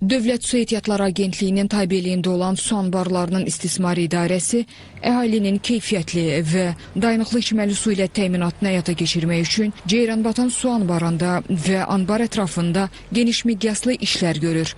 Dövlət Su Ehtiyatları Agentliyinin tabeliyində olan su anbarlarının istismar idarəsi əhalinin keyfiyyətli və dayanıqlı içməli su ilə təminatını həyata keçirmək üçün Ceyranbatan su anbarında və anbar ətrafında geniş miqyaslı işlər görür.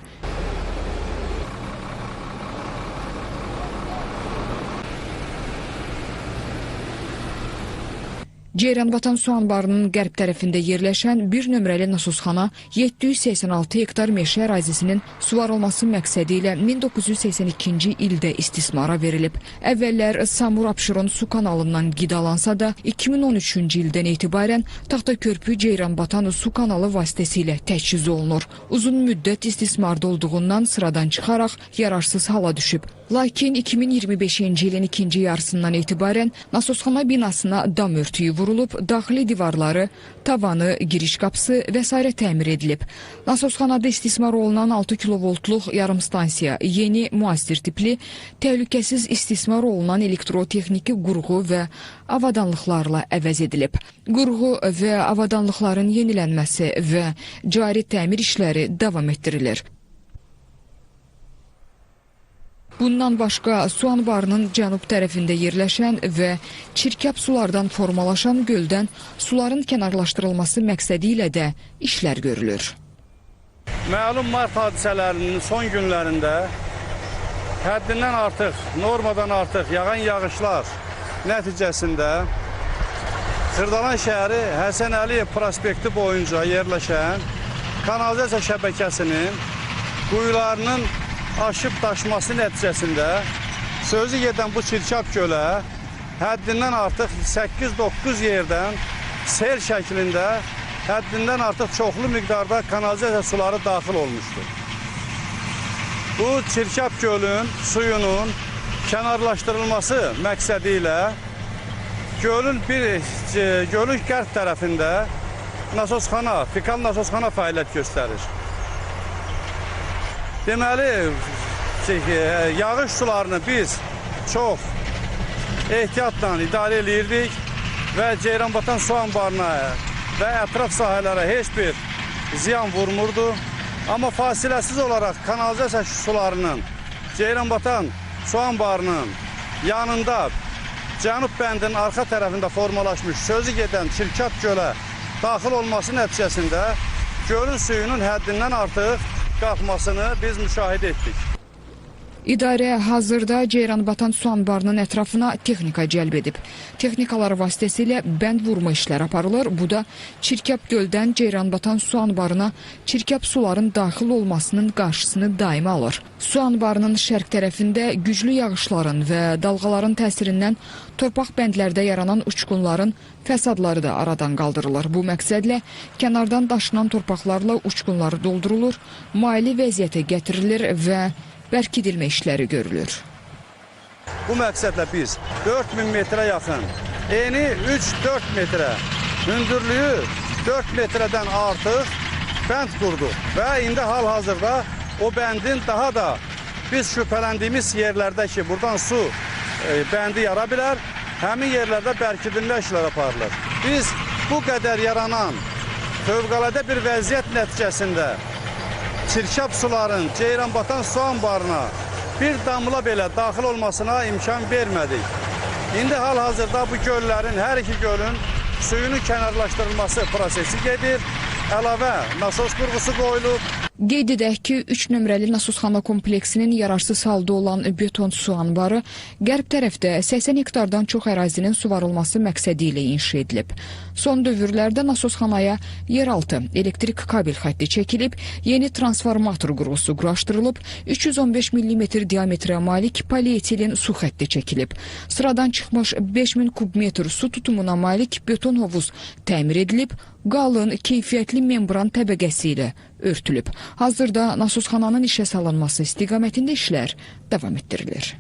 Ceyranbatan su anbarının qərb tərəfində yerləşən bir nömrəli nasosxana 786 hektar meşə ərazisinin suvarılması məqsədi ilə 1982-ci ildə istismara verilib. Əvvəllər Samur Abşeron su kanalından qidalansa da 2013-cü ildən etibarən Taxtakörpü Ceyranbatan su kanalı vasitəsilə təchiz olunur. Uzun müddət istismarda olduğundan sıradan çıxaraq yararsız hala düşüb. Lakin 2025-ci ilin ikinci yarısından etibarən nasosxana binasına dam örtüyü vurulub, daxili divarları, tavanı, giriş qapısı və s. təmir edilib. Nasosxanada istismar olunan 6 kilovoltluq yarım stansiya, yeni müasir tipli, təhlükəsiz istismar olunan elektrotexniki qurğu və avadanlıqlarla əvəz edilib. Qurğu və avadanlıqların yenilənməsi və cari təmir işləri davam etdirilir. Bundan başqa su anbarının cənub tərəfində yerləşən və çirkab sulardan formalaşan göldən suların kənarlaşdırılması məqsədi ilə də işlər görülür. Məlum mart hadisələrinin son günlərində həddindən artıq, normadan artıq yağan yağışlar nəticəsində Xırdalan şəhəri Həsən Əliyev prospekti boyunca yerləşən kanalizasiya şəbəkəsinin quyularının aşıb daşması nəticəsində sözü gedən bu çirkab gölə həddindən artıq 8-9 yerdən sel şəklində həddindən artıq çoxlu miqdarda kanalizasiya suları daxil olmuşdur. Bu çirkab gölün suyunun kənarlaşdırılması məqsədi ilə gölün qərb tərəfində nasosxana, fikal nasosxana fəaliyyət göstərir. Deməli, yağış sularını biz çox ehtiyatla idarə edirdik və Ceyranbatan su anbarına və ətraf sahələrə heç bir ziyan vurmurdu. Amma fasiləsiz olaraq kanalizasiya sularının Ceyranbatan su anbarının yanında cənub bəndinin arxa tərəfində formalaşmış sözü gedən çirkab gölə daxil olması nəticəsində gölün suyunun həddindən artıq qalxmasını biz müşahidə etdik. İdarə hazırda Ceyranbatan su anbarının ətrafına texnika cəlb edib. Texnikalar vasitəsilə bənd vurma işləri aparılır. Bu da çirkab göldən Ceyranbatan su anbarına çirkab suların daxil olmasının qarşısını daimi alır. Su anbarının şərq tərəfində güclü yağışların və dalğaların təsirindən torpaq bəndlərdə yaranan uçqunların fəsadları da aradan qaldırılır. Bu məqsədlə kənardan daşınan torpaqlarla uçqunları doldurulur, maili vəziyyətə gətirilir və bərkidilmə işləri görülür. Bu məqsədlə biz 4000 metrə yaxın, eni 3-4 metrə, hündürlüyü 4 metrədən artıq bənd qurduq və indi hal-hazırda o bəndin daha da biz şübhələndiyimiz yerlərdə ki, buradan su bəndi yara bilər, həmin yerlərdə bərkidilmə işləri aparılır. Biz bu qədər yaranan fövqəladə bir vəziyyət nəticəsində çirkab suların Ceyranbatan su anbarına bir damla belə daxil olmasına imkan vermədik. İndi hal-hazırda bu göllərin, hər iki gölün suyunun kənarlaşdırılması prosesi gedir. Əlavə nasos qurğusu qoyulub. Qeyd edək ki, 3 nömrəli nasosxana kompleksinin yararsız halda olan beton su anbarı qərb tərəfdə 80 hektardan çox ərazinin suvarılması məqsədi ilə inşa edilib. Son dövrlərdə nasosxanaya yeraltı elektrik kabel xətti çəkilib, yeni transformator qurğusu quraşdırılıb, 315 mm diametrə malik polietilen su xətti çəkilib. Sıradan çıxmış 5000 kubmetr su tutumuna malik beton hovuz təmir edilib, qalın, keyfiyyətli membran təbəqəsi ilə örtülüb. Hazırda nasosxananın işə salınması istiqamətində işlər davam etdirilir.